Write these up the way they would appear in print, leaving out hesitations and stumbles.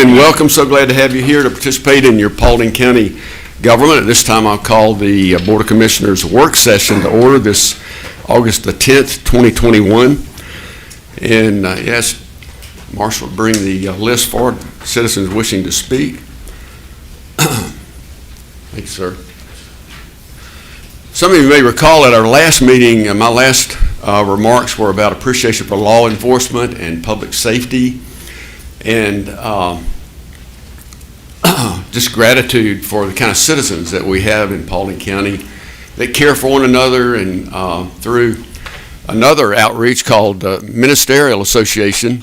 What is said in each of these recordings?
and welcome. So glad to have you here to participate in your Paulding County government. At this time, I'll call the Board of Commissioners work session to order this August the 10th, 2021. And yes, Marshall will bring the list forward, citizens wishing to speak. Thank you, sir. Some of you may recall at our last meeting, my last remarks were about appreciation for law enforcement and public safety, and just gratitude for the kind of citizens that we have in Paulding County that care for one another. And through another outreach called Ministerial Association,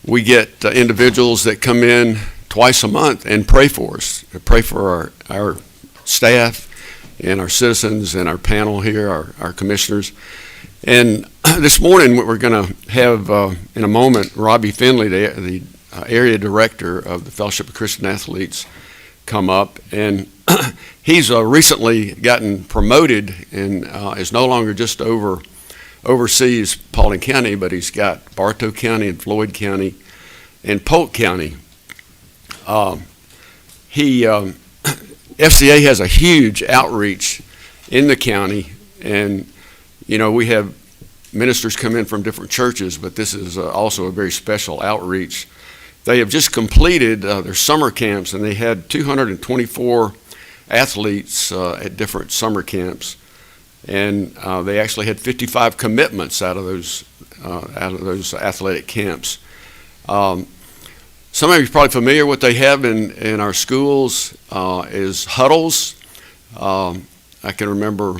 we get individuals that come in twice a month and pray for us, pray for our staff and our citizens and our panel here, our commissioners. And this morning we're going to have, in a moment, Robbie Finley, the area director of the Fellowship of Christian Athletes, come up. And he's recently gotten promoted and is no longer just oversees Paulding County, but he's got Bartow County and Floyd County and Polk County. FCA has a huge outreach in the county, and you know, we have ministers come in from different churches, but this is also a very special outreach. They have just completed their summer camps, and they had 224 athletes at different summer camps, and they actually had 55 commitments out of those athletic camps. Some of you are probably familiar with what they have in our schools is huddles. I can remember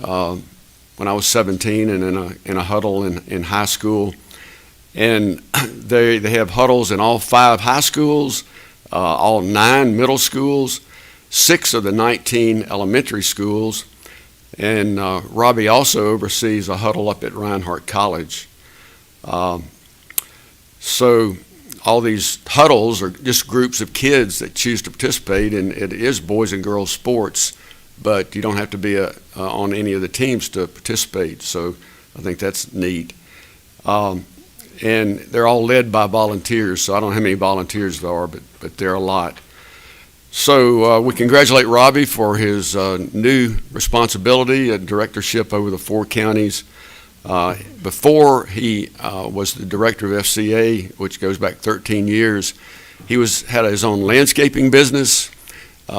when I was 17 and in a huddle in high school. And they have huddles in all 5 high schools, all 9 middle schools, 6 of the 19 elementary schools. And Robbie also oversees a huddle up at Reinhardt College. So all these huddles are just groups of kids that choose to participate, and it is boys and girls sports, but you don't have to be on any of the teams to participate. So I think that's neat. And they're all led by volunteers, so I don't know how many volunteers there are, but there are a lot. So we congratulate Robbie for his new responsibility, a directorship over the 4 counties. Before he was the director of FCA, which goes back 13 years, he had his own landscaping business,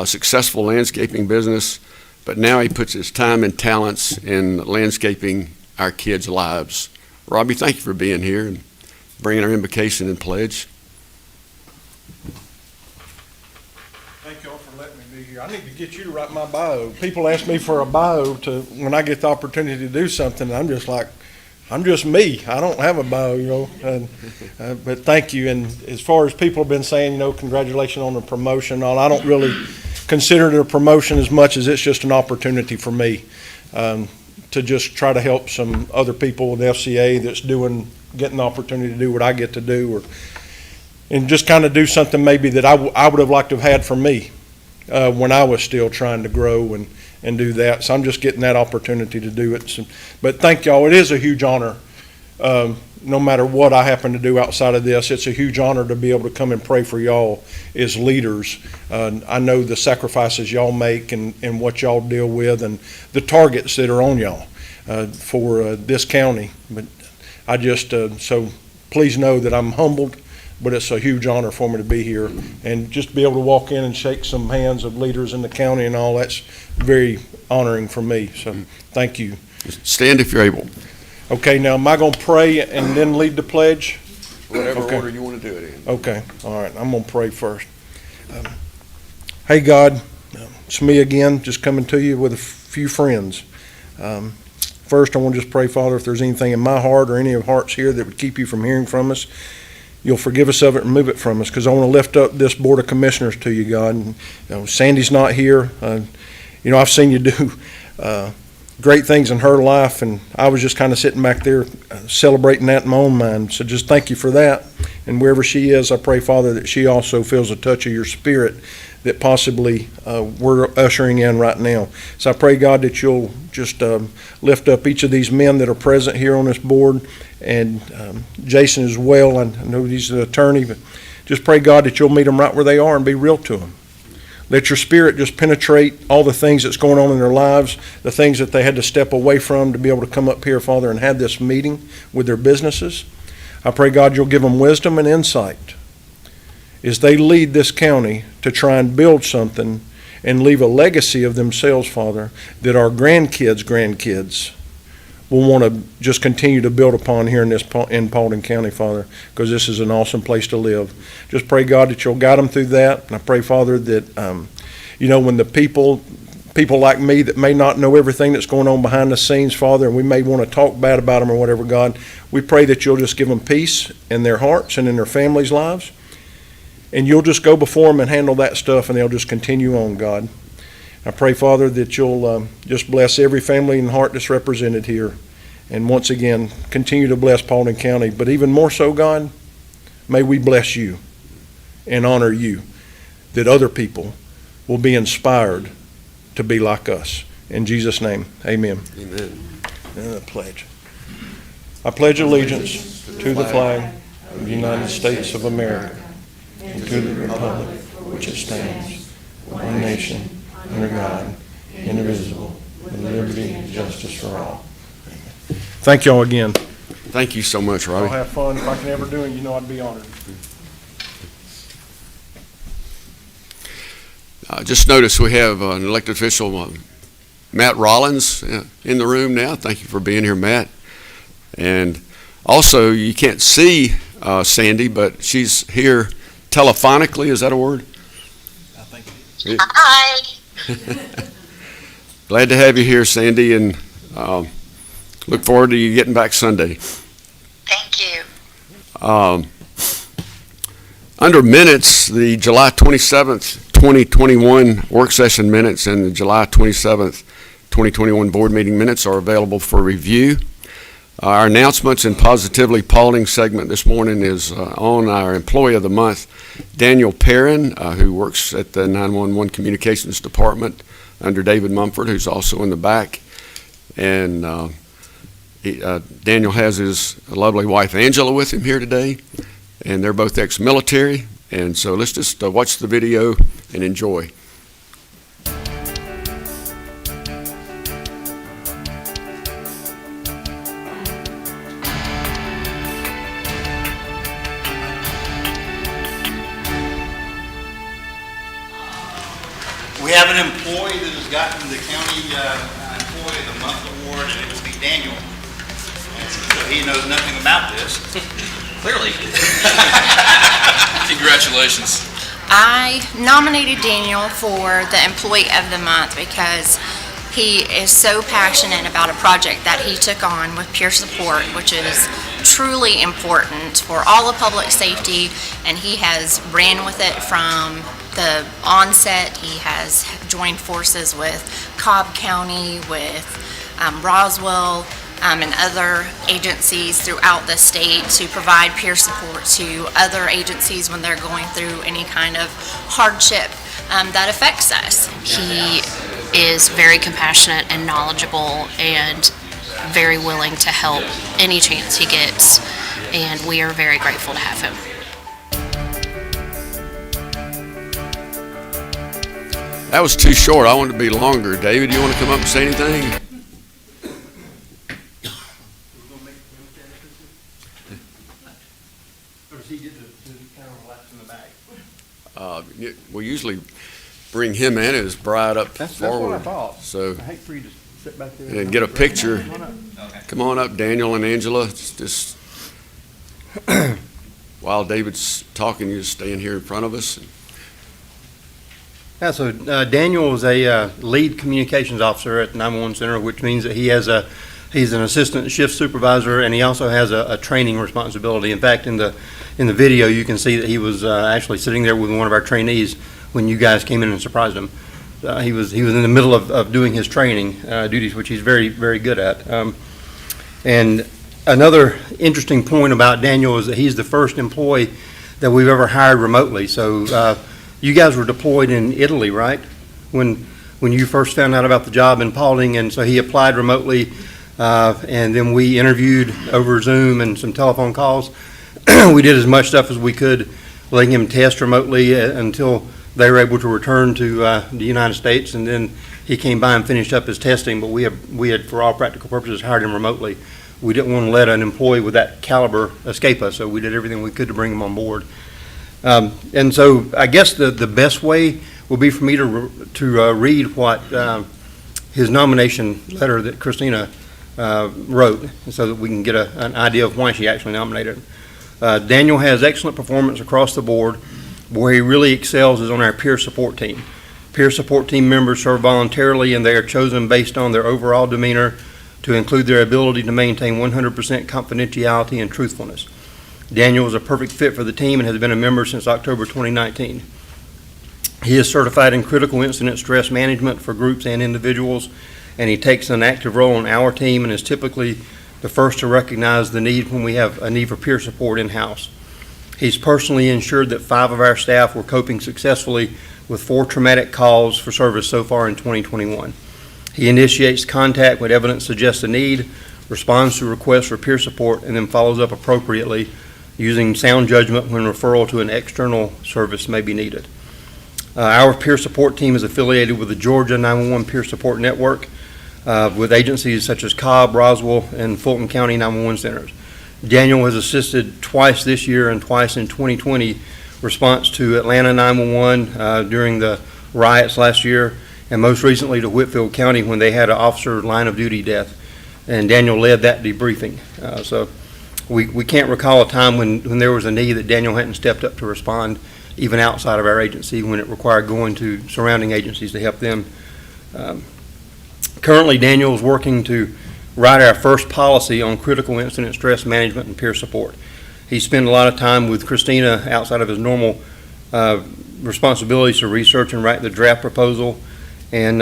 successful landscaping business, but now he puts his time and talents in landscaping our kids' lives. Robbie, thank you for being here and bringing our invocation and pledge. Thank you all for letting me be here. I need to get you to write my bio. People ask me for a bio when I get the opportunity to do something. I'm just like, I'm just me. I don't have a bio, you know. But thank you. And as far as people have been saying, you know, congratulations on the promotion. I don't really consider it a promotion as much as it's just an opportunity for me to just try to help some other people with FCA that's getting the opportunity to do what I get to do, and just kind of do something maybe that I would have liked to have had for me when I was still trying to grow and do that. So I'm just getting that opportunity to do it. So, but thank y'all. It is a huge honor. No matter what I happen to do outside of this, it's a huge honor to be able to come and pray for y'all as leaders. I know the sacrifices y'all make and what y'all deal with and the targets that are on y'all for this county. But I just, so please know that I'm humbled, but it's a huge honor for me to be here and just to be able to walk in and shake some hands of leaders in the county and all. That's very honoring for me. So thank you. Stand if you're able. Okay, now am I going to pray and then lead the pledge? Whatever order you want to do it in. Okay, all right, I'm going to pray first. Hey God, it's me again, just coming to you with a few friends. First, I want to just pray, Father, if there's anything in my heart or any of hearts here that would keep you from hearing from us, you'll forgive us of it and remove it from us, because I want to lift up this Board of Commissioners to you, God. And, you know, Sandy's not here. You know, I've seen you do great things in her life, and I was just kind of sitting back there celebrating that in my own mind. So just thank you for that. And wherever she is, I pray, Father, that she also feels a touch of your Spirit that possibly we're ushering in right now. So I pray, God, that you'll just lift up each of these men that are present here on this board, and Jason as well. I know he's an attorney, but Just pray, God, that you'll meet them right where they are and be real to them. Let your Spirit just penetrate all the things that's going on in their lives, the things that they had to step away from to be able to come up here, Father, and have this meeting with their businesses. I pray, God, you'll give them wisdom and insight as they lead this county to try and build something and leave a legacy of themselves, Father, that our grandkids will want to just continue to build upon here in Paulding County, Father, because this is an awesome place to live. Just pray, God, that you'll guide them through that. And I pray, Father, that, when the people like me that may not know everything that's going on behind the scenes, Father, and we may want to talk bad about them or whatever, God, we pray that you'll just give them peace in their hearts and in their families' lives. And you'll just go before them and handle that stuff, and they'll just continue on, God. I pray, Father, that you'll just bless every family and heart that's represented here. And once again, continue to bless Paulding County. But even more so, God, may we bless you and honor you, that other people will be inspired to be like us. In Jesus' name, amen. Amen. And the pledge. I pledge allegiance to the flag of the United States of America and to the republic which it stands, one nation, under God, indivisible, with liberty and justice for all. Thank y'all again. Thank you so much, Robbie. I'll have fun. If I can ever do it, I'd be honored. Just noticed we have an elected official, Matt Rollins, in the room now. Thank you for being here, Matt. And also, you can't see Sandy, but she's here telephonically. Is that a word? I think it is. Hi. Glad to have you here, Sandy, and look forward to you getting back Sunday. Thank you. Under minutes, the July 27th, 2021 work session minutes and the July 27th, 2021 board meeting minutes are available for review. Our announcements and Positively Paulding segment this morning is on our Employee of the Month, Daniel Perrin, who works at the 911 Communications Department under David Mumford, who's also in the back. And Daniel has his lovely wife Angela with him here today, and they're both ex-military. And so let's just watch the video and enjoy. We have an employee that has gotten the county Employee of the Month award, and it will be Daniel. So he knows nothing about this. Clearly. Congratulations. I nominated Daniel for the Employee of the Month because he is so passionate about a project that he took on with peer support, which is truly important for all of public safety, and he has ran with it from the onset. He has joined forces with Cobb County, with Roswell, and other agencies throughout the state to provide peer support to other agencies when they're going through any kind of hardship that affects us. He is very compassionate and knowledgeable and very willing to help any chance he gets, and we are very grateful to have him. That was too short. I wanted to be longer. David, you want to come up and say anything? We usually bring him in as bride up That's forward. what I thought. So, I hate for you to sit back there. and get a picture. Come on up, Daniel and Angela. Just while David's talking, you just stand here in front of us. Yeah, so Daniel is a lead communications officer at the 911 Center, which means that he's an assistant shift supervisor, and he also has a training responsibility. In fact, in the video, you can see that he was actually sitting there with one of our trainees when you guys came in and surprised him. He was in the middle of doing his training duties, which he's very, very good at. And another interesting point about Daniel is that he's the first employee that we've ever hired remotely. So you guys were deployed in Italy, right? When you first found out about the job in Paulding, and so he applied remotely, and then we interviewed over Zoom and some telephone calls. We did as much stuff as we could letting him test remotely until they were able to return to the United States, and then he came by and finished up his testing, but we had, for all practical purposes, hired him remotely. We didn't want to let an employee with that caliber escape us, so we did everything we could to bring him on board. And so I guess the best way will be for me to read what his nomination letter that Christina wrote, so that we can get an idea of why she actually nominated him. Daniel has excellent performance across the board. Where he really excels is on our peer support team. Peer support team members serve voluntarily, and they are chosen based on their overall demeanor, to include their ability to maintain 100% confidentiality and truthfulness. Daniel is a perfect fit for the team and has been a member since October 2019. He is certified in critical incident stress management for groups and individuals, and he takes an active role on our team and is typically the first to recognize the need when we have a need for peer support in-house. He's personally ensured that 5 of our staff were coping successfully with 4 traumatic calls for service so far in 2021. He initiates contact when evidence suggests a need, responds to requests for peer support, and then follows up appropriately using sound judgment when referral to an external service may be needed. Our peer support team is affiliated with the Georgia 911 Peer Support Network with agencies such as Cobb, Roswell, and Fulton County 911 centers. Daniel has assisted twice this year and twice in 2020 response to Atlanta 911 during the riots last year, and most recently to Whitfield County when they had an officer line of duty death, and Daniel led that debriefing. So we can't recall a time when there was a need that Daniel hadn't stepped up to respond, even outside of our agency, when it required going to surrounding agencies to help them. Currently, Daniel is working to write our first policy on critical incident stress management and peer support. He spent a lot of time with Christina outside of his normal responsibilities to research and write the draft proposal, and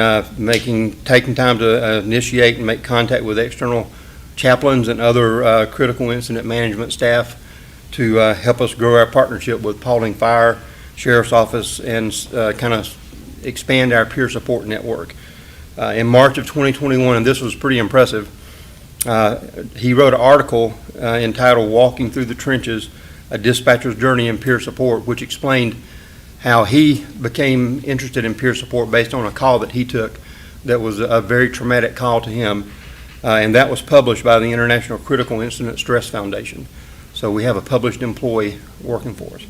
taking time to initiate and make contact with external chaplains and other critical incident management staff to help us grow our partnership with Paulding Fire, Sheriff's Office, and kind of expand our peer support network. In March of 2021, and this was pretty impressive, he wrote an article entitled "Walking Through the Trenches, A Dispatcher's Journey in Peer Support," which explained how he became interested in peer support based on a call that he took that was a very traumatic call to him, and that was published by the International Critical Incident Stress Foundation. So we have a published employee working for us.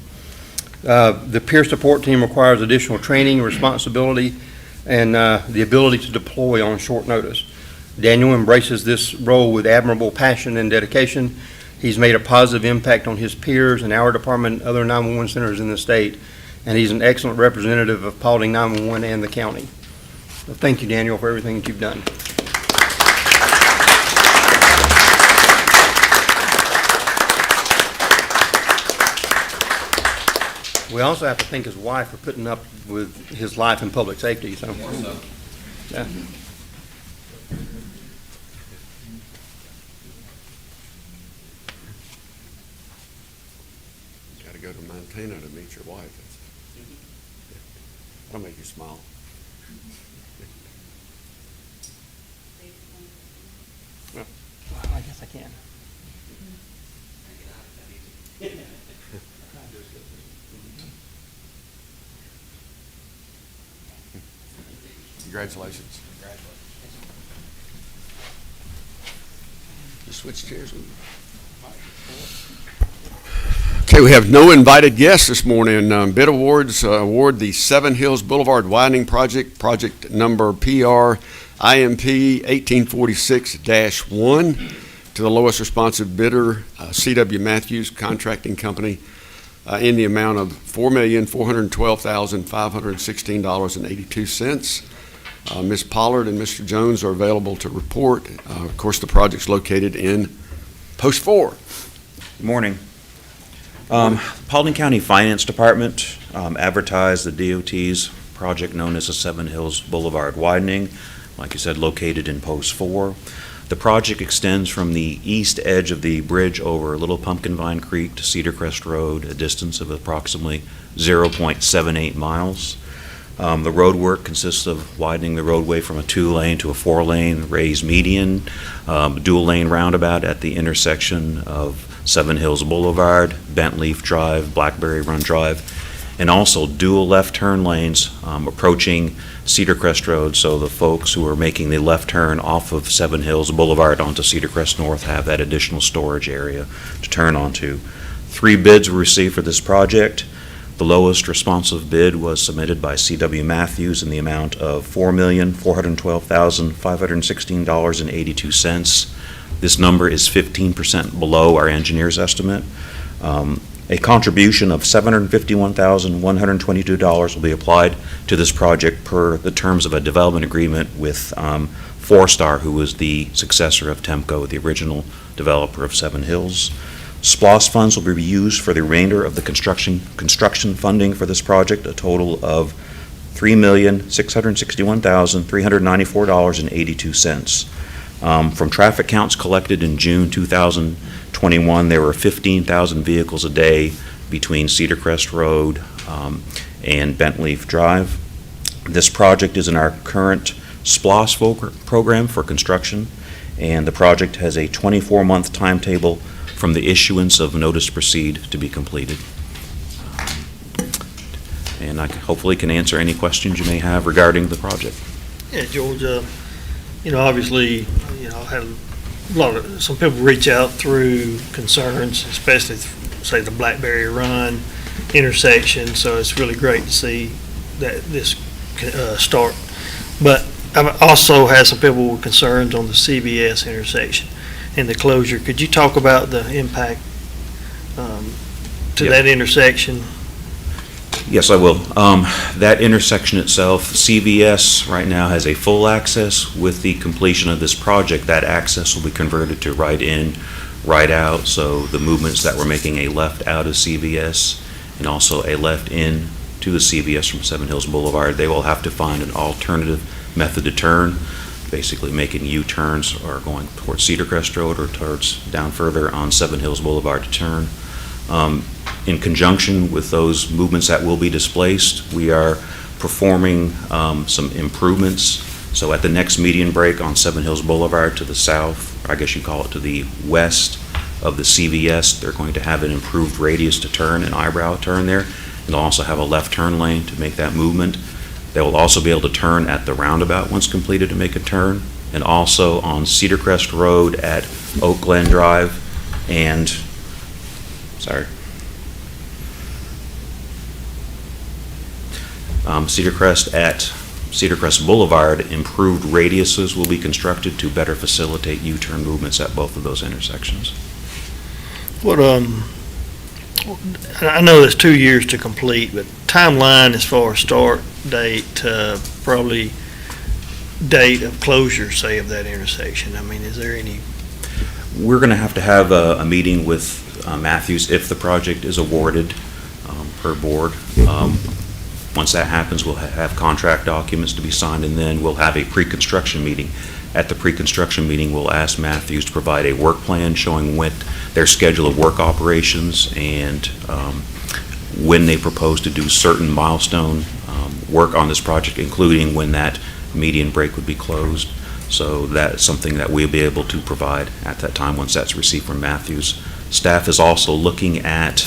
The peer support team requires additional training, responsibility, and the ability to deploy on short notice. Daniel embraces this role with admirable passion and dedication. He's made a positive impact on his peers and our department and other 911 centers in the state, and he's an excellent representative of Paulding 911 and the county. So thank you, Daniel, for everything that you've done. We also have to thank his wife for putting up with his life in public safety. So, yeah. Got to go to Montana to meet your wife. That'll make you smile. Well, I guess I can. Congratulations. You switch chairs with me. Okay, we have no invited guests this morning. Bid awards award the Seven Hills Boulevard Widening Project, project number PR IMP 1846-1, to the lowest responsive bidder, C.W. Matthews Contracting Company, in the amount of $4,412,516.82. Ms. Pollard and Mr. Jones are available to report. Of course, the project's located in Post 4. Good morning. Paulding County Finance Department advertised the DOT's project known as the Seven Hills Boulevard Widening, like you said, located in Post 4. The project extends from the east edge of the bridge over Little Pumpkin Vine Creek to Cedar Crest Road, a distance of approximately 0.78 miles. The road work consists of widening the roadway from a 2-lane to a 4-lane raised median, dual-lane roundabout at the intersection of Seven Hills Boulevard, Bent Leaf Drive, Blackberry Run Drive, and also dual left turn lanes approaching Cedar Crest Road, so the folks who are making the left turn off of Seven Hills Boulevard onto Cedar Crest North have that additional storage area to turn onto. 3 bids were received for this project. The lowest responsive bid was submitted by C.W. Matthews in the amount of $4,412,516.82. This number is 15% below our engineer's estimate. A contribution of $751,122 will be applied to this project per the terms of a development agreement with Four-Star, who was the successor of Temco, the original developer of Seven Hills. SPLOST funds will be used for the remainder of the construction funding for this project, a total of $3,661,394.82. From traffic counts collected in June 2021, there were 15,000 vehicles a day between Cedar Crest Road and Bent Leaf Drive. This project is in our current SPLOST program for construction, and the project has a 24-month timetable from the issuance of notice to proceed to be completed. And I hopefully can answer any questions you may have regarding the project. Yeah, George, obviously, had some people reach out through concerns, especially, say, the Blackberry Run intersection, so it's really great to see that this start. But I've also had some people with concerns on the CBS intersection and the closure. Could you talk about the impact to that intersection? Yes, I will. That intersection itself, CVS right now has a full access. With the completion of this project, that access will be converted to right in, right out. So the movements that we're making a left out of CVS and also a left in to the CVS from Seven Hills Boulevard, they will have to find an alternative method to turn, basically making U-turns or going towards Cedar Crest Road or towards down further on Seven Hills Boulevard to turn. In conjunction with those movements that will be displaced, we are performing some improvements. So at the next median break on Seven Hills Boulevard to the south, or I guess you call it to the west of the CVS, they're going to have an improved radius to turn, an eyebrow turn there, and they'll also have a left turn lane to make that movement. They will also be able to turn at the roundabout once completed to make a turn, and also on Cedar Crest Road at Oak Glen Drive and, Cedar Crest at Cedar Crest Boulevard, improved radiuses will be constructed to better facilitate U-turn movements at both of those intersections. What, I know there's 2 years to complete, but timeline as far as start date to probably date of closure, say, of that intersection. I mean, is there any? We're going to have a meeting with Matthews if the project is awarded per board. Once that happens, we'll have contract documents to be signed, and then we'll have a pre-construction meeting. At the pre-construction meeting, we'll ask Matthews to provide a work plan showing what their schedule of work operations and when they propose to do certain milestone work on this project, including when that median break would be closed. So that's something that we'll be able to provide at that time once that's received from Matthews. Staff is also looking at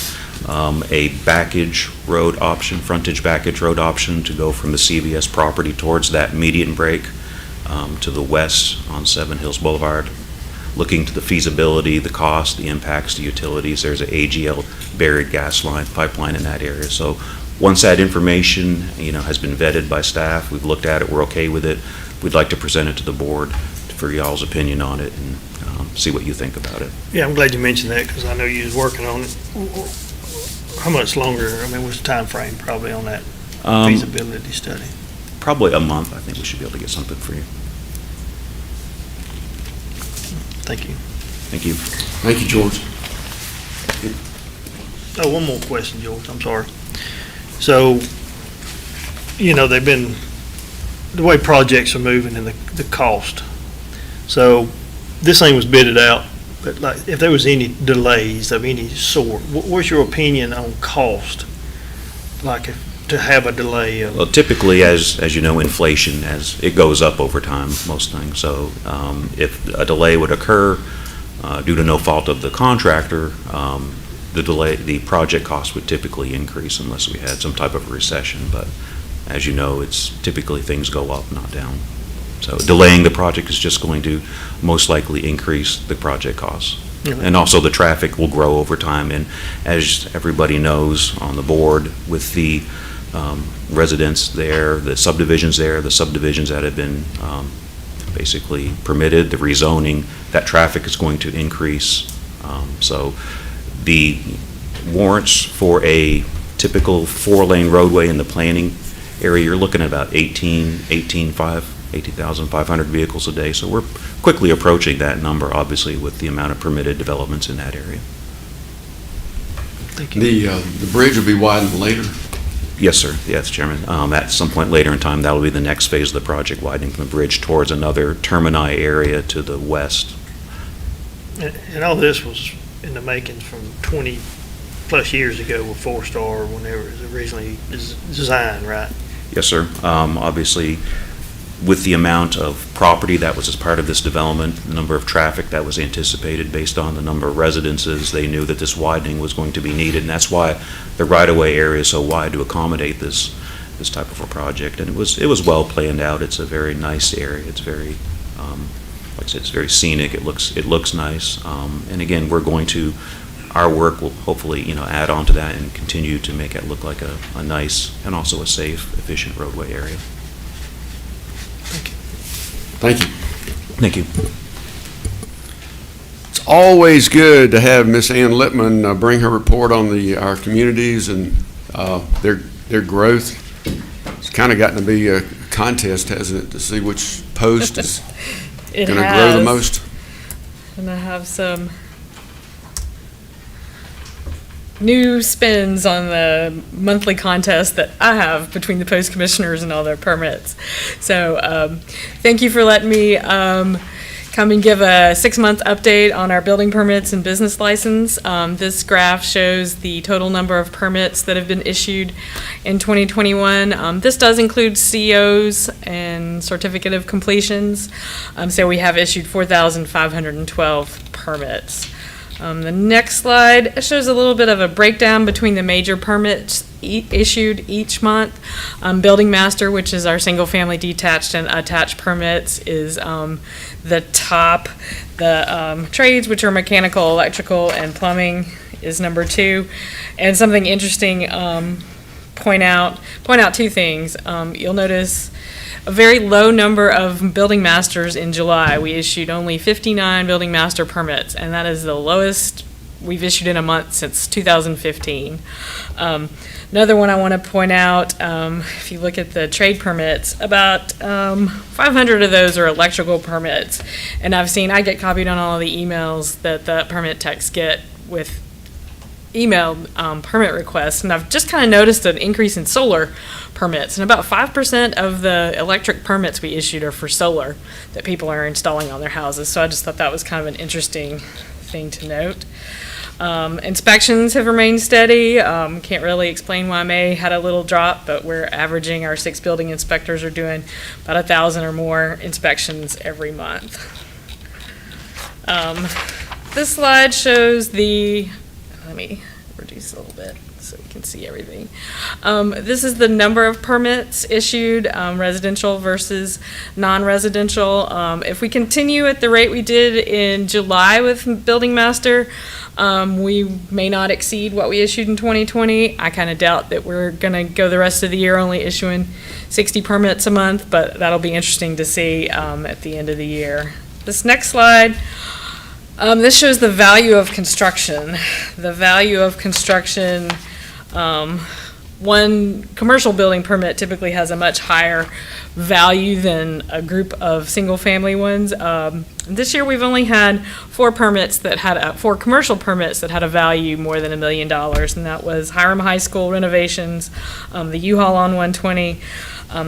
a backage road option, frontage backage road option to go from the CVS property towards that median break to the west on Seven Hills Boulevard. Looking to the feasibility, the cost, the impacts to utilities. There's an AGL buried gas line pipeline in that area. So once that information, has been vetted by staff, we've looked at it, we're okay with it, we'd like to present it to the board for y'all's opinion on it and see what you think about it. Yeah, I'm glad you mentioned that because I know you was working on it. How much longer, what's the time frame probably on that feasibility study? Probably a month. I think we should be able to get something for you. Thank you. Thank you. Thank you, George. Oh, one more question, George, I'm sorry. So, they've been, the way projects are moving and the cost. So, this thing was bidded out, but like, if there was any delays of any sort, what's your opinion on cost? Like, to have a delay of? Well, typically, as you know, inflation, as it goes up over time, most things. So if a delay would occur, due to no fault of the contractor, the project cost would typically increase unless we had some type of recession. But as you know, it's typically things go up, not down. So delaying the project is just going to most likely increase the project costs. And also the traffic will grow over time. And as everybody knows on the board, with the residents there, the subdivisions that have been basically permitted, the rezoning, that traffic is going to increase. So the warrants for a typical 4-lane roadway in the planning area, you're looking at about 18,500 vehicles a day. So we're quickly approaching that number, obviously, with the amount of permitted developments in that area. Thank you. The bridge will be widened later? Yes, sir. Yes, Chairman. At some point later in time, that will be the next phase of the project, widening from the bridge towards another termini area to the west. And all this was in the makings from 20-plus years ago with Four Star, whenever it was originally designed, right? Yes, sir. Obviously, with the amount of property that was as part of this development, the number of traffic that was anticipated based on the number of residences, they knew that this widening was going to be needed, and that's why the right-of-way area is so wide to accommodate this type of a project. And it was well planned out. It's a very nice area. It's very, like I said, it's very scenic. It looks nice. And again, our work will hopefully, add on to that and continue to make it look like a nice and also a safe, efficient roadway area. Thank you. Thank you. It's always good to have Miss Ann Lippmann bring her report on our communities and their growth. It's kind of gotten to be a contest, hasn't it, to see which post is going to grow the most? And I have some new spins on the monthly contest that I have between the post commissioners and all their permits. So thank you for letting me come and give a 6-month update on our building permits and business license. This graph shows the total number of permits that have been issued in 2021. This does include COs and certificate of completions. So we have issued 4,512 permits. The next slide shows a little bit of a breakdown between the major permits issued each month. Building Master, which is our single-family detached and attached permits, is the top. The trades, which are mechanical, electrical, and plumbing, is number 2. And something interesting, point out 2 things. You'll notice a very low number of building masters in July. We issued only 59 building master permits, and that is the lowest we've issued in a month since 2015. Another one I want to point out, if you look at the trade permits, about 500 of those are electrical permits. And I get copied on all of the emails that the permit techs get with emailed permit requests, and I've just kind of noticed an increase in solar permits, and about 5% of the electric permits we issued are for solar that people are installing on their houses. So I just thought that was kind of an interesting thing to note. Inspections have remained steady. Can't really explain why May had a little drop, but we're averaging, our 6 building inspectors are doing about 1,000 or more inspections every month. This slide shows let me reduce a little bit so we can see everything. This is the number of permits issued, residential versus non-residential. If we continue at the rate we did in July with Building Master, we may not exceed what we issued in 2020. I kind of doubt that we're going to go the rest of the year only issuing 60 permits a month, but that'll be interesting to see at the end of the year. This next slide, this shows the value of construction. The value of construction, one commercial building permit typically has a much higher value than a group of single-family ones. This year we've only had 4 commercial permits that had a value more than $1 million, and that was Hiram High School renovations, the U-Haul on 120,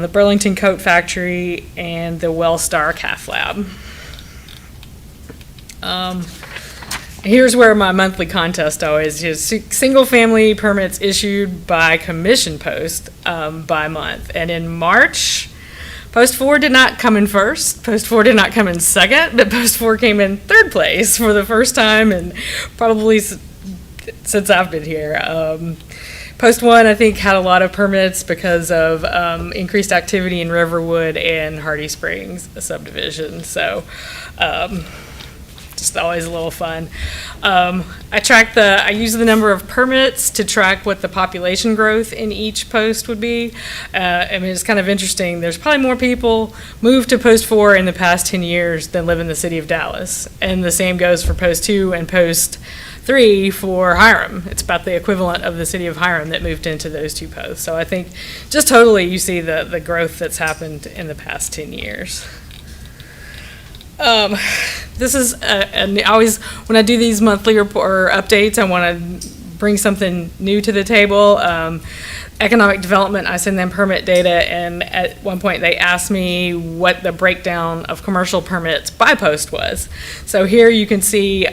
the Burlington Coat Factory, and the Wellstar Cath Lab. Here's where my monthly contest always is: single-family permits issued by commission post by month. And in March, Post 4 did not come in first, Post 4 did not come in second, but Post 4 came in third place for the first time and probably since I've been here. Post 1, I think, had a lot of permits because of increased activity in Riverwood and Hardy Springs subdivision. So just always a little fun. I use the number of permits to track what the population growth in each post would be. I mean, it's kind of interesting. There's probably more people moved to Post 4 in the past 10 years than live in the city of Dallas. And the same goes for Post 2 and Post 3 for Hiram. It's about the equivalent of the city of Hiram that moved into those two posts. So I think just totally you see the growth that's happened in the past 10 years. This is, always, when I do these monthly report updates, I want to bring something new to the table. Economic development, I send them permit data, and at one point they asked me what the breakdown of commercial permits by post was. So here you can see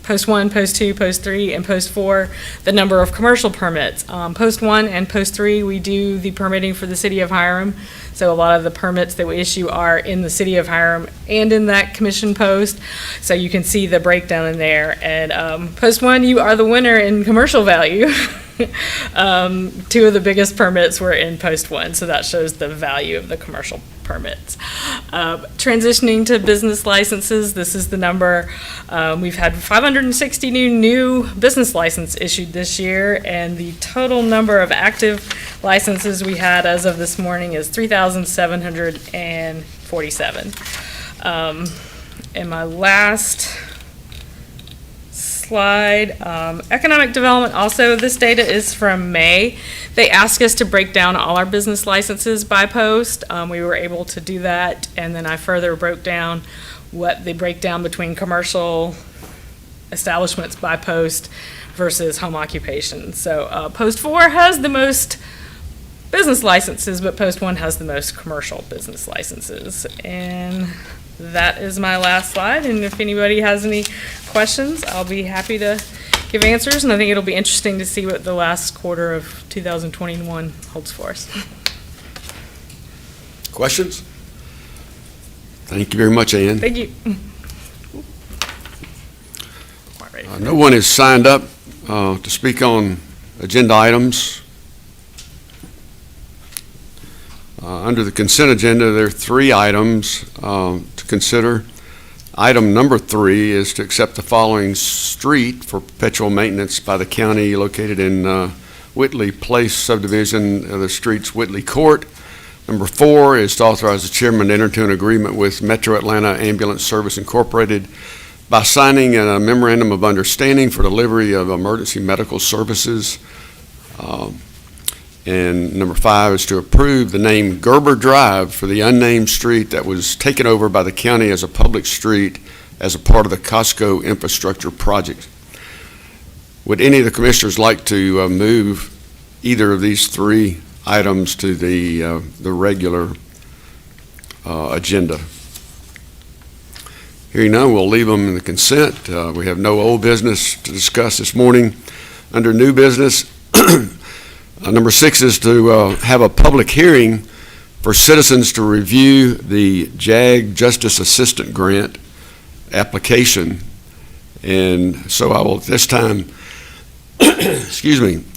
Post 1, Post 2, Post 3, and Post 4, the number of commercial permits. Post 1 and Post 3, we do the permitting for the city of Hiram. So a lot of the permits that we issue are in the city of Hiram and in that commission post. So you can see the breakdown in there. And Post 1, you are the winner in commercial value. Two of the biggest permits were in Post 1, so that shows the value of the commercial permits. Transitioning to business licenses, this is the number. We've had 560 new business license issued this year, and the total number of active licenses we had as of this morning is 3,747. And my last slide, economic development, also this data is from May. They asked us to break down all our business licenses by post. We were able to do that, and then I further broke down what the breakdown between commercial establishments by post versus home occupation. So Post 4 has the most business licenses, but Post 1 has the most commercial business licenses. And that is my last slide, and if anybody has any questions, I'll be happy to give answers, and I think it'll be interesting to see what the last quarter of 2021 holds for us. Questions? Thank you very much, Ann. Thank you. No one is signed up to speak on agenda items. Under the consent agenda, there are 3 items to consider. Item number 3 is to accept the following street for perpetual maintenance by the county located in Whitley Place subdivision. The street's Whitley Court. Number 4 is to authorize the chairman to enter into an agreement with Metro Atlanta Ambulance Service Incorporated by signing a memorandum of understanding for delivery of emergency medical services. And number 5 is to approve the name Gerber Drive for the unnamed street that was taken over by the county as a public street as a part of the Costco infrastructure project. Would any of the commissioners like to move either of these 3 items to the regular agenda? Hearing none, we'll leave them in the consent. We have no old business to discuss this morning. Under new business, number 6 is to have a public hearing for citizens to review the JAG Justice Assistant Grant application. And so I will at this time,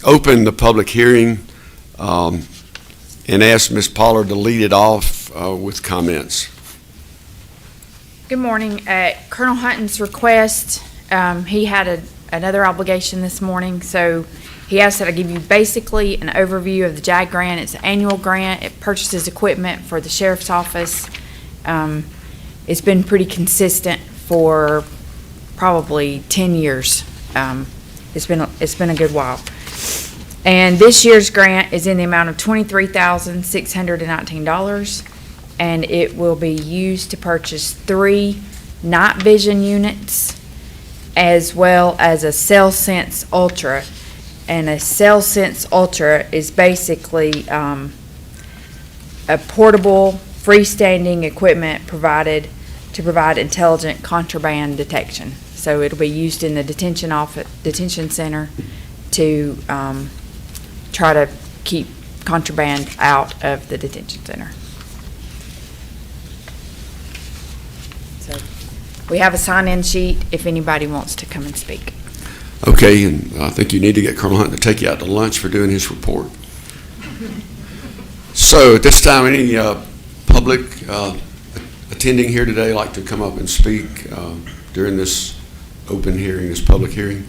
open the public hearing and ask Ms. Pollard to lead it off with comments. Good morning. At Colonel Hunton's request, he had another obligation this morning, so he asked that I give you basically an overview of the JAG grant. It's an annual grant. It purchases equipment for the sheriff's office. It's been pretty consistent for probably 10 years. It's been a good while. And this year's grant is in the amount of $23,619, and it will be used to purchase 3 night vision units as well as a CellSense Ultra. And a CellSense Ultra is basically a portable, freestanding equipment provided to provide intelligent contraband detection. So it'll be used in the detention center to try to keep contraband out of the detention center. We have a sign-in sheet if anybody wants to come and speak. Okay, and I think you need to get Colonel Hunt to take you out to lunch for doing his report. So at this time, any public attending here today like to come up and speak during this open hearing, this public hearing?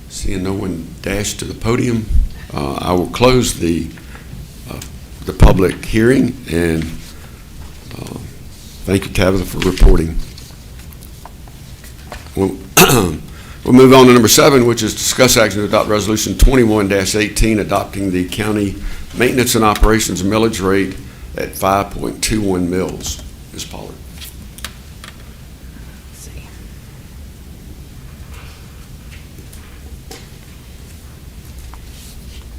Seeing no one dash to the podium, I will close the public hearing, and thank you, Tabitha, for reporting. We'll move on to number 7, which is discuss action to adopt resolution 21-18, adopting the county maintenance and operations millage rate at 5.21 mils. Ms. Pollard.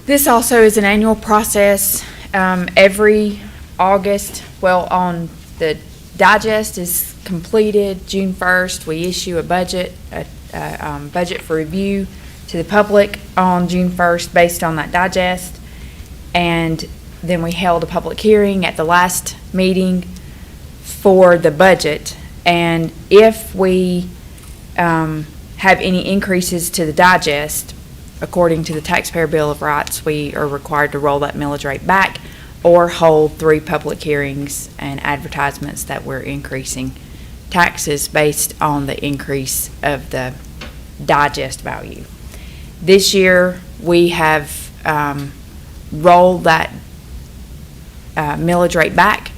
This also is an annual process. Every August, on the digest is completed June 1st, we issue a budget, budget for review to the public on June 1st based on that digest. And then we held a public hearing at the last meeting for the budget. And if we have any increases to the digest, according to the Taxpayer Bill of Rights, we are required to roll that millage rate back or hold 3 public hearings and advertisements that we're increasing taxes based on the increase of the digest value. This year, we have rolled that millage rate back.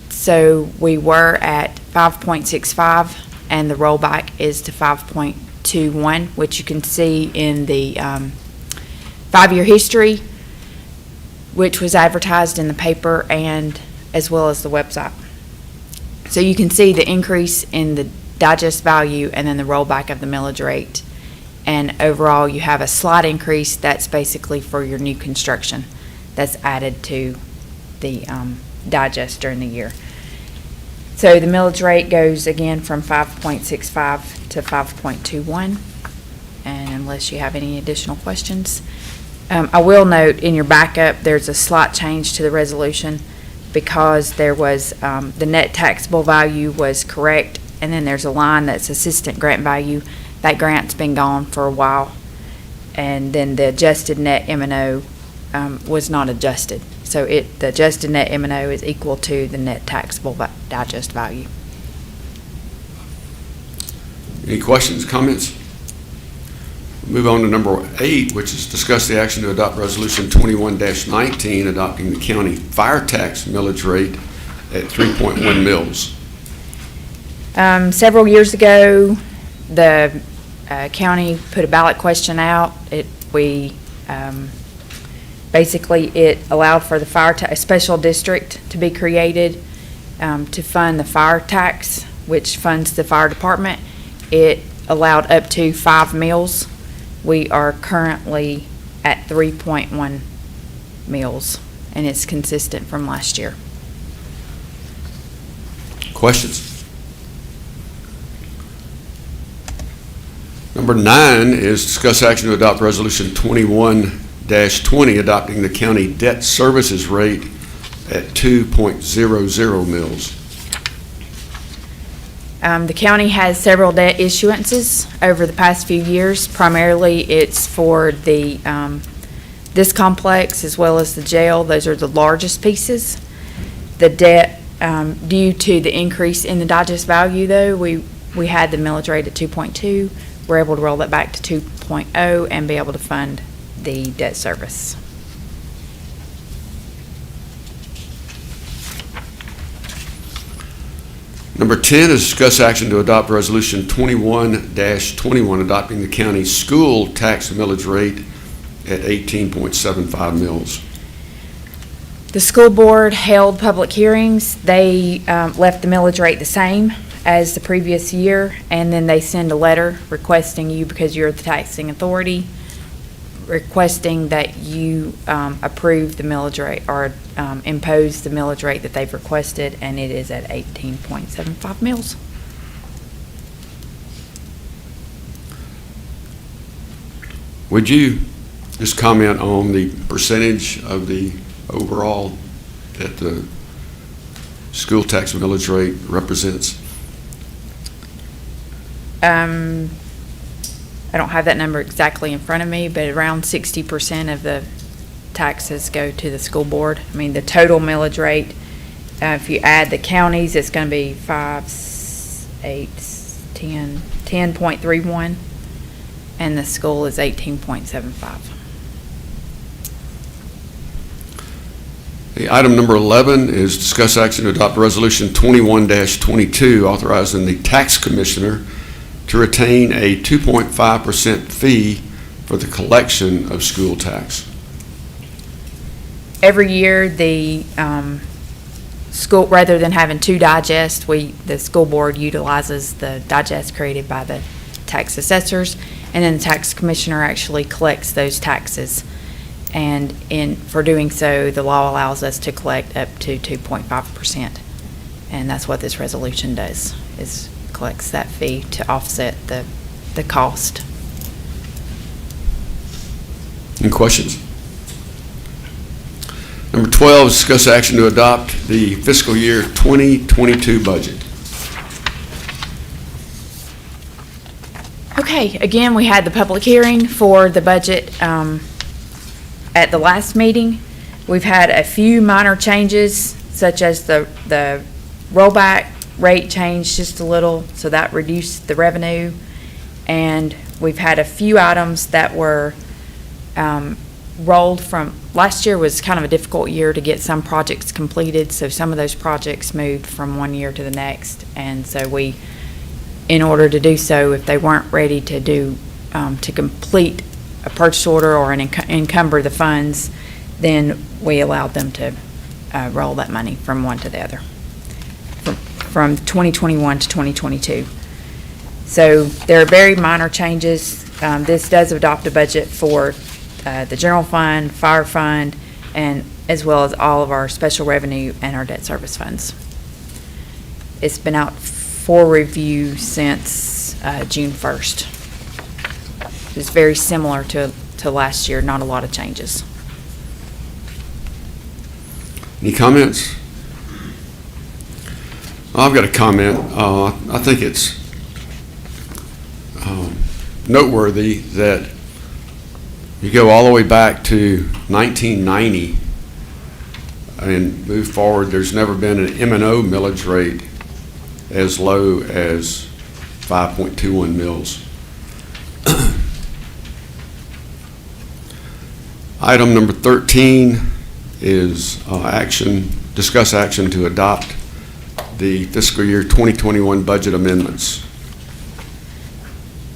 So we were at 5.65, and the rollback is to 5.21, which you can see in the 5-year history, which was advertised in the paper and as well as the website. So you can see the increase in the digest value and then the rollback of the millage rate. And overall, you have a slight increase that's basically for your new construction that's added to the digest during the year. So the millage rate goes again from 5.65 to 5.21. And unless you have any additional questions, I will note in your backup there's a slight change to the resolution because there was the net taxable value was correct, and then there's a line that's assistant grant value. That grant's been gone for a while, and then the adjusted net M&O was not adjusted. So the adjusted net M&O is equal to the net taxable digest value. Any questions, comments? Move on to number 8, which is discuss the action to adopt resolution 21-19, adopting the county fire tax millage rate at 3.1 mils. Several years ago, the county put a ballot question out. Basically, it allowed for the a special district to be created to fund the fire tax, which funds the fire department. It allowed up to 5 mills. We are currently at 3.1 mills, and it's consistent from last year. Questions? Number 9 is discuss action to adopt resolution 21-20, adopting the county debt services rate at 2.00 mils. The county has several debt issuances over the past few years. Primarily, it's for the this complex as well as the jail. Those are the largest pieces. The debt, due to the increase in the digest value, though, we had the millage rate at 2.2. We're able to roll that back to 2.0 and be able to fund the debt service. Number 10 is discuss action to adopt resolution 21-21, adopting the county school tax millage rate at 18.75 mils. The school board held public hearings. They left the millage rate the same as the previous year, and then they send a letter requesting you, because you're the taxing authority, requesting that you approve the millage rate or impose the millage rate that they've requested, and it is at 18.75 mils. Would you just comment on the percentage of the overall that the school tax millage rate represents? I don't have that number exactly in front of me, but around 60% of the taxes go to the school board. I mean, the total millage rate, if you add the counties, it's going to be 10.31, and the school is 18.75. Item number 11 is discuss action to adopt Resolution 21-22, authorizing the tax commissioner to retain a 2.5% fee for the collection of school tax. Every year, the school, rather than having two digests, the school board utilizes the digest created by the tax assessors, and then the tax commissioner actually collects those taxes. And for doing so, the law allows us to collect up to 2.5%. And that's what this resolution does, is collects that fee to offset the cost. Any questions? Number 12, discuss action to adopt the fiscal year 2022 budget. Okay, again, we had the public hearing for the budget at the last meeting. We've had a few minor changes, such as the rollback rate changed just a little, so that reduced the revenue. And we've had a few items that were rolled from, last year was kind of a difficult year to get some projects completed, so some of those projects moved from one year to the next. And so in order to do so, if they weren't ready to to complete a purchase order or encumber the funds, then we allowed them to roll that money from one to the other, from 2021 to 2022. So there are very minor changes. This does adopt a budget for the general fund, fire fund, and as well as all of our special revenue and our debt service funds. It's been out for review since June 1st. It's very similar to last year, not a lot of changes. Any comments? I've got a comment. I think it's noteworthy that you go all the way back to 1990 and move forward. There's never been an M&O millage rate as low as 5.21 mils. Item number 13 is discuss action to adopt the fiscal year 2021 budget amendments.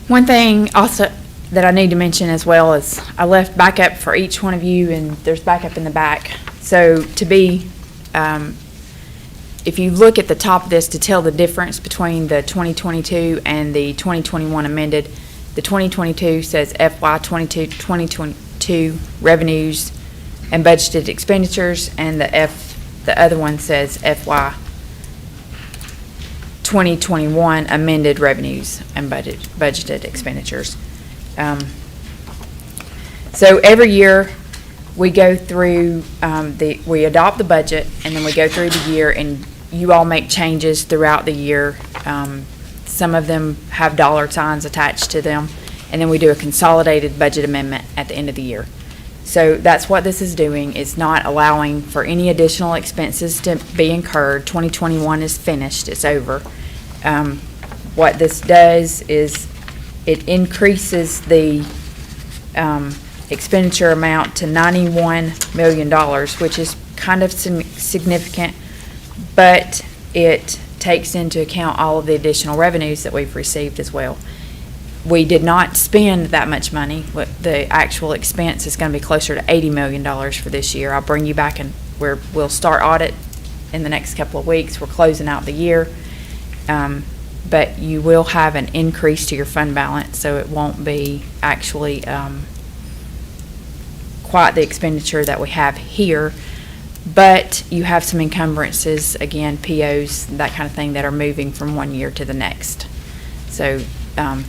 One thing also that I need to mention as well is I left backup for each one of you, and there's backup in the back. So if you look at the top of this to tell the difference between the 2022 and the 2021 amended, the 2022 says FY 2022 revenues and budgeted expenditures, and the other one says FY 2021 amended revenues and budgeted expenditures. So every year we go through we adopt the budget, and then we go through the year, and you all make changes throughout the year. Some of them have dollar signs attached to them, and then we do a consolidated budget amendment at the end of the year. So that's what this is doing. It's not allowing for any additional expenses to be incurred. 2021 is finished. It's over. What this does is it increases the expenditure amount to $91 million, which is kind of significant, but it takes into account all of the additional revenues that we've received as well. We did not spend that much money. The actual expense is going to be closer to $80 million for this year. I'll bring you back, and we'll start audit in the next couple of weeks. We're closing out the year. But you will have an increase to your fund balance, so it won't be actually quite the expenditure that we have here. But you have some encumbrances, again, POs, that kind of thing, that are moving from one year to the next. So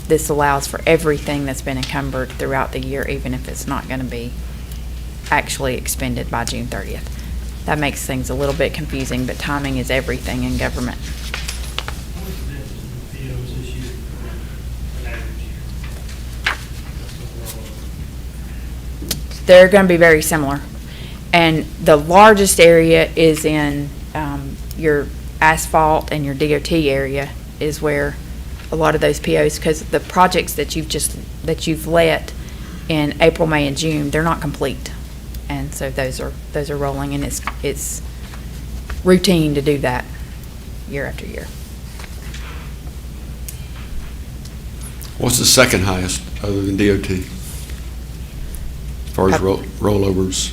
this allows for everything that's been encumbered throughout the year, even if it's not going to be actually expended by June 30th. That makes things a little bit confusing, but timing is everything in government. they're going to be very similar. And the largest area is in your asphalt and your DOT area is where a lot of those POs, because the projects that you've let in April, May, and June, they're not complete. And so those are rolling, and it's routine to do that year after year. What's the second highest other than DOT? As far as rollovers?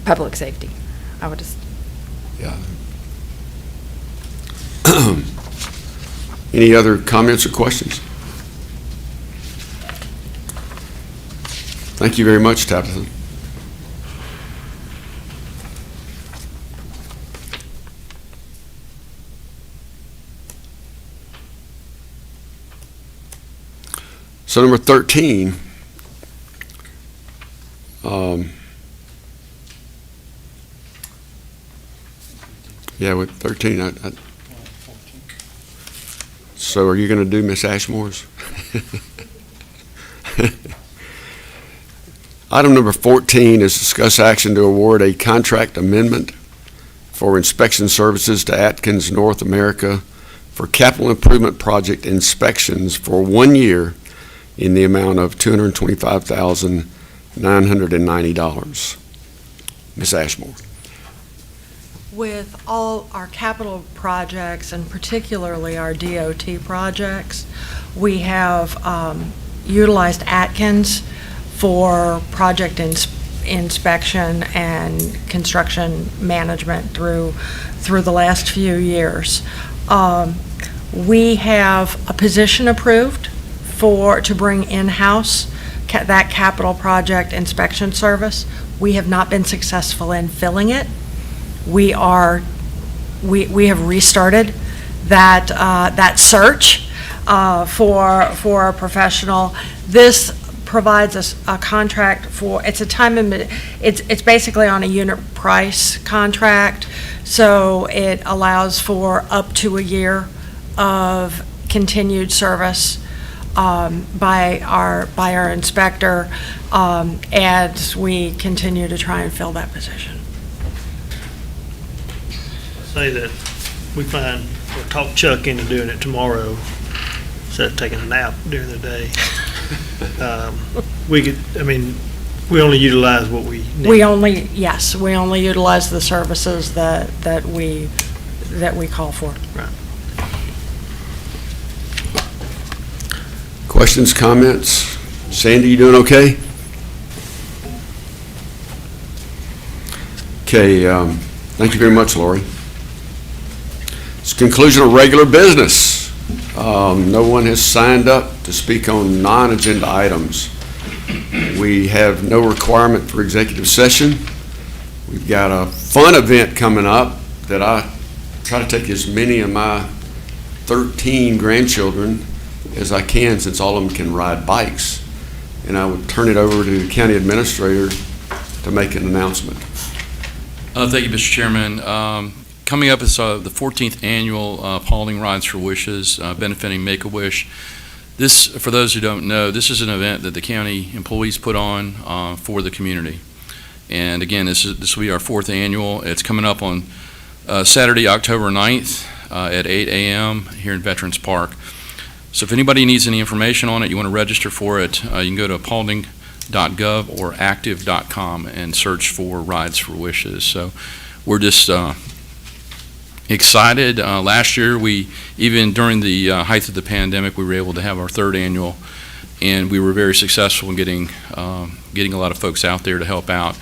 Public safety, I would just. Yeah. Any other comments or questions? Thank you very much, Tabitha. So number 13, yeah, with 13, so are you going to do Miss Ashmore's? Item number 14 is discuss action to award a contract amendment for inspection services to Atkins North America for capital improvement project inspections for 1 year in the amount of $225,990. Ms. Ashmore. With all our capital projects, and particularly our DOT projects, we have utilized Atkins for project inspection and construction management through the last few years. We have a position approved to bring in-house that capital project inspection service. We have not been successful in filling it. We have restarted that search for a professional. This provides us a contract for, it's basically on a unit price contract, so it allows for up to a year of continued service by our inspector as we continue to try and fill that position. Say that we find, or talk Chuck into doing it tomorrow, instead of taking a nap during the day. We only utilize what we need. We only utilize the services that we call for. Right. Questions, comments? Sandy, you doing okay? Okay, thank you very much, Laurie. It's conclusion of regular business. No one has signed up to speak on non-agenda items. We have no requirement for executive session. We've got a fun event coming up that I try to take as many of my 13 grandchildren as I can, since all of them can ride bikes. And I would turn it over to the county administrator to make an announcement. Thank you, Mr. Chairman. Coming up is the 14th annual Paulding Rides for Wishes, benefiting Make-A-Wish. This, for those who don't know, this is an event that the county employees put on for the community. And again, this will be our 4th annual. It's coming up on Saturday, October 9th at 8 a.m. here in Veterans Park. So if anybody needs any information on it, you want to register for it, you can go to paulding.gov or active.com and search for Rides for Wishes. So we're just excited. Last year, even during the height of the pandemic, we were able to have our 3rd annual, and we were very successful in getting a lot of folks out there to help out.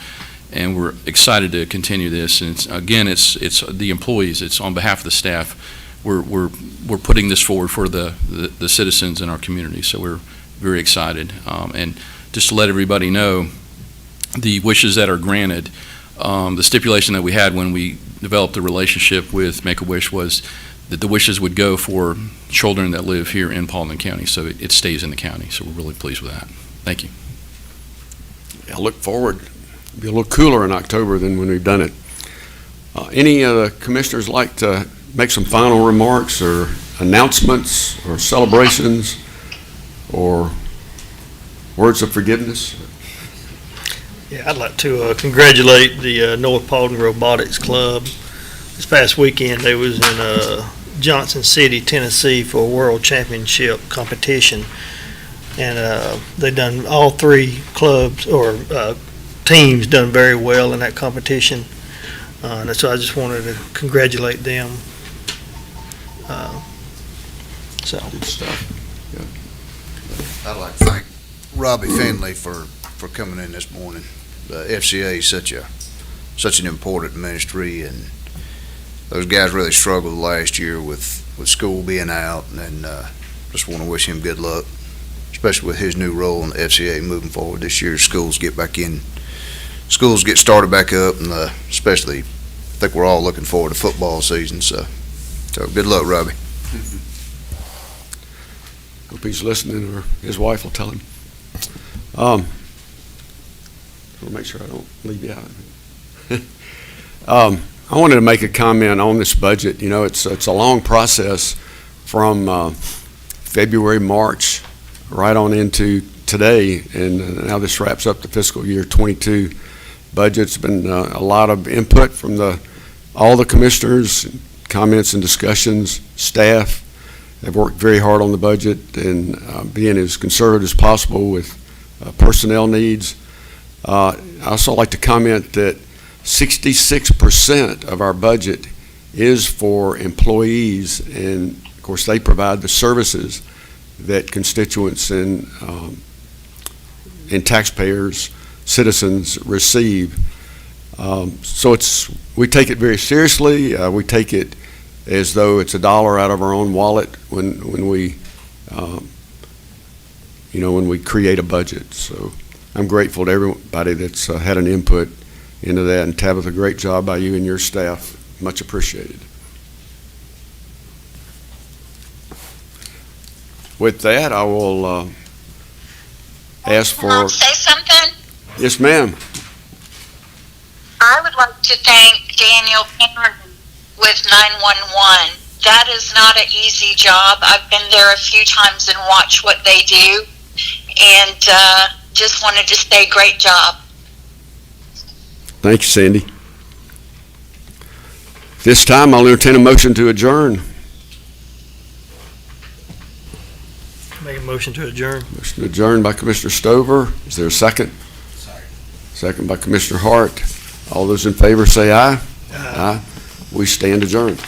And we're excited to continue this. And it's the employees. It's on behalf of the staff. We're putting this forward for the citizens in our community. So we're very excited. And just to let everybody know, the wishes that are granted, the stipulation that we had when we developed the relationship with Make-A-Wish was that the wishes would go for children that live here in Paulding County, so it stays in the county. So we're really pleased with that. Thank you. I look forward. It'll be a little cooler in October than when we've done it. Any of the commissioners like to make some final remarks or announcements or celebrations? or words of forgiveness? Yeah, I'd like to congratulate the North Paulding Robotics Club. This past weekend, they was in Johnson City, Tennessee for a world championship competition. And they done, all three clubs or teams done very well in that competition. And so I just wanted to congratulate them. Good stuff. I'd like to thank Robbie Finley for coming in this morning. The FCA is such an important ministry, and those guys really struggled last year with school being out, and just want to wish him good luck, especially with his new role in the FCA moving forward this year. Schools get started back up, and especially, I think we're all looking forward to football season, so good luck, Robbie. Hope he's listening, or his wife will tell him. I'll make sure I don't leave you out. I wanted to make a comment on this budget. You know, it's a long process from February, March, right on into today, and now this wraps up the fiscal year 22 budget. It's been a lot of input from all the commissioners, comments and discussions. Staff have worked very hard on the budget and being as conservative as possible with personnel needs. I also like to comment that 66% of our budget is for employees, and of course they provide the services that constituents and taxpayers, citizens receive. So we take it very seriously. We take it as though it's a dollar out of our own wallet when we create a budget. So I'm grateful to everybody that's had an input into that. And Tabitha, great job by you and your staff. Much appreciated. With that, I will ask for... Can I say something? Yes, ma'am. I would like to thank Daniel Cameron with 911. That is not an easy job. I've been there a few times and watched what they do, and just wanted to say great job. Thank you, Sandy. This time, I'll entertain a motion to adjourn. Make a motion to adjourn. Motion to adjourn by Commissioner Stover. Is there a second? Second by Commissioner Hart. All those in favor say aye. Aye. We stand adjourned.